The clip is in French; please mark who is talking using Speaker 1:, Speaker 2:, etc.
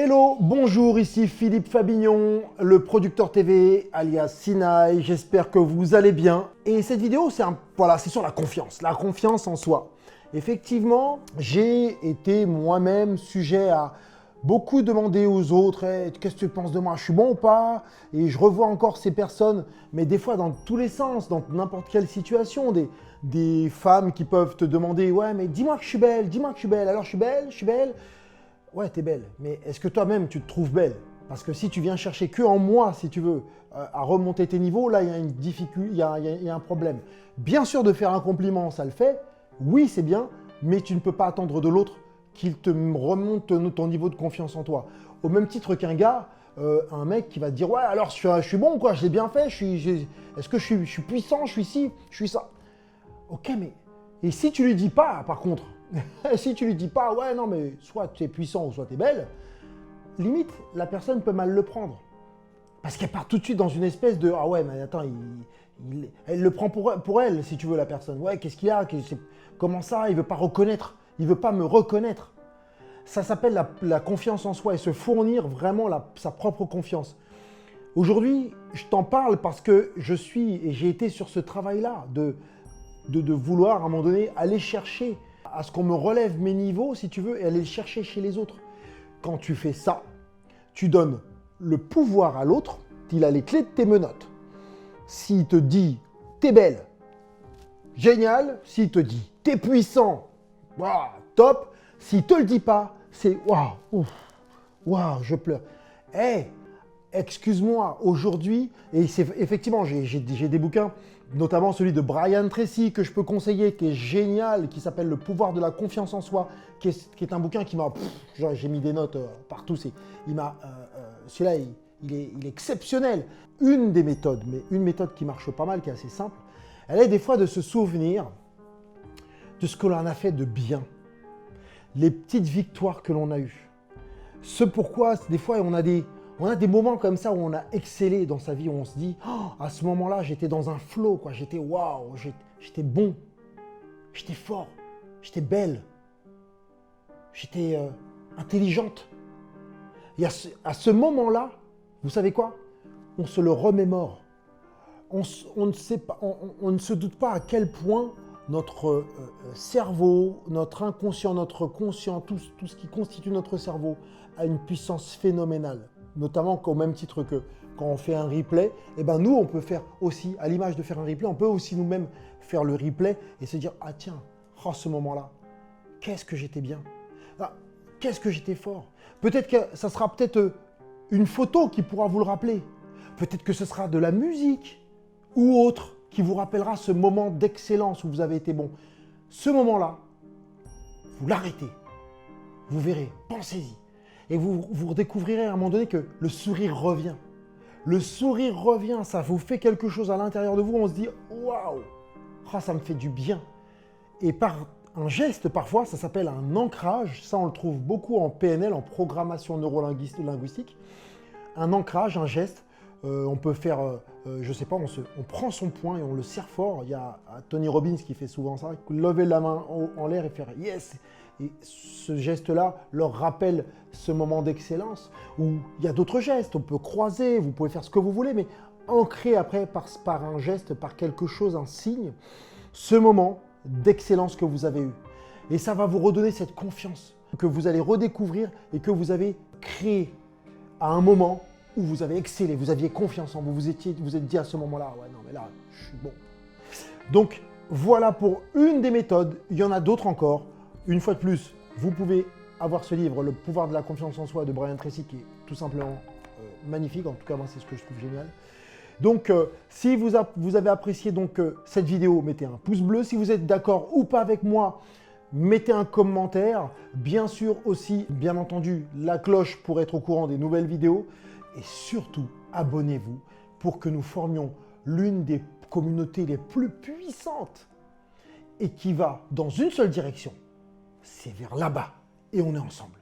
Speaker 1: Hello, bonjour, ici Philippe Fabignon, le producteur TV alias Sinaï. J'espère que vous allez bien. Et cette vidéo, c'est sur la confiance en soi. Effectivement, j'ai été moi-même sujet à beaucoup demander aux autres hey, « Qu'est-ce que tu penses de moi? Je suis bon ou pas ?» Et je revois encore ces personnes, mais des fois dans tous les sens, dans n'importe quelle situation, des femmes qui peuvent te demander « Ouais, mais dis-moi que je suis belle, dis-moi que je suis belle. Alors je suis belle. » Ouais, t'es belle, mais est-ce que toi-même tu te trouves belle? Parce que si tu viens chercher que en moi, si tu veux, à remonter tes niveaux, là il y a une difficulté, il y a un problème. Bien sûr, de faire un compliment, ça le fait. Oui, c'est bien, mais tu ne peux pas attendre de l'autre qu'il te remonte ton niveau de confiance en toi. Au même titre qu'un gars, un mec qui va te dire « Ouais, alors je suis bon quoi, je l'ai bien fait, est-ce que je suis puissant, je suis ci, je suis ça ?» Ok, mais... Et si tu lui dis pas, par contre, si tu lui dis pas « Ouais, non, mais soit tu es puissant ou soit tu es belle », limite, la personne peut mal le prendre. Parce qu'elle part tout de suite dans une espèce de « Ah ouais, mais attends, elle le prend pour elle, si tu veux, la personne. Ouais, qu'est-ce qu'il y a? Comment ça? Il veut pas reconnaître. Il veut pas me reconnaître. » Ça s'appelle la confiance en soi et se fournir vraiment sa propre confiance. Aujourd'hui, je t'en parle parce que j'ai été sur ce travail-là de vouloir, à un moment donné, aller chercher à ce qu'on me relève mes niveaux, si tu veux, et aller le chercher chez les autres. Quand tu fais ça, tu donnes le pouvoir à l'autre, il a les clés de tes menottes. S'il te dit « T'es belle », génial. S'il te dit « T'es puissant », waouh, top. S'il te le dit pas, c'est « Waouh, waouh, je pleure ». Hey, excuse-moi, aujourd'hui, et c'est effectivement, j'ai des bouquins, notamment celui de Brian Tracy que je peux conseiller, qui est génial, qui s'appelle Le pouvoir de la confiance en soi, qui est un bouquin qui m'a... J'ai mis des notes partout, celui-là, il est exceptionnel. Une des méthodes, mais une méthode qui marche pas mal, qui est assez simple, elle est des fois de se souvenir de ce que l'on a fait de bien, les petites victoires que l'on a eues. Ce pourquoi, des fois, on a des moments comme ça où on a excellé dans sa vie, où on se dit oh, à ce moment-là, j'étais dans un flow, quoi. J'étais waouh, j'étais bon, j'étais fort, j'étais belle, j'étais intelligente. Et à ce moment-là, vous savez quoi? On se le remémore. On ne se doute pas à quel point notre cerveau, notre inconscient, notre conscient, tout ce qui constitue notre cerveau a une puissance phénoménale. Notamment au même titre que quand on fait un replay, eh ben nous, on peut faire aussi, à l'image de faire un replay, on peut aussi nous-mêmes faire le replay et se dire « Ah tiens, oh, ce moment-là, qu'est-ce que j'étais bien, ah, qu'est-ce que j'étais fort ». Peut-être que ça sera une photo qui pourra vous le rappeler. Peut-être que ce sera de la musique ou autre qui vous rappellera ce moment d'excellence où vous avez été bon. Ce moment-là, vous l'arrêtez, vous verrez, pensez-y. Et vous redécouvrirez à un moment donné que le sourire revient. Le sourire revient, ça vous fait quelque chose à l'intérieur de vous, on se dit « Waouh, oh, ça me fait du bien ». Et par un geste, parfois, ça s'appelle un ancrage. Ça, on le trouve beaucoup en PNL, en programmation neurolinguistique. Un ancrage, un geste. On peut faire, je ne sais pas, on prend son poing et on le serre fort. Il y a Tony Robbins qui fait souvent ça. Lever la main en l'air et faire « Yes ». Et ce geste-là leur rappelle ce moment d'excellence. Ou il y a d'autres gestes, on peut croiser, vous pouvez faire ce que vous voulez, mais ancrer après par un geste, par quelque chose, un signe, ce moment d'excellence que vous avez eu. Et ça va vous redonner cette confiance que vous allez redécouvrir et que vous avez créé à un moment où vous avez excellé, vous aviez confiance en vous, vous êtes dit à ce moment-là, ouais non mais là, je suis bon. Donc voilà pour une des méthodes, il y en a d'autres encore. Une fois de plus, vous pouvez avoir ce livre, Le pouvoir de la confiance en soi de Brian Tracy, qui est tout simplement magnifique. En tout cas, moi, c'est ce que je trouve génial. Donc, si vous avez apprécié cette vidéo, mettez un pouce bleu. Si vous êtes d'accord ou pas avec moi, mettez un commentaire. Bien sûr aussi, bien entendu, la cloche pour être au courant des nouvelles vidéos. Et surtout, abonnez-vous pour que nous formions l'une des communautés les plus puissantes et qui va dans une seule direction. C'est vers là-bas et on est ensemble.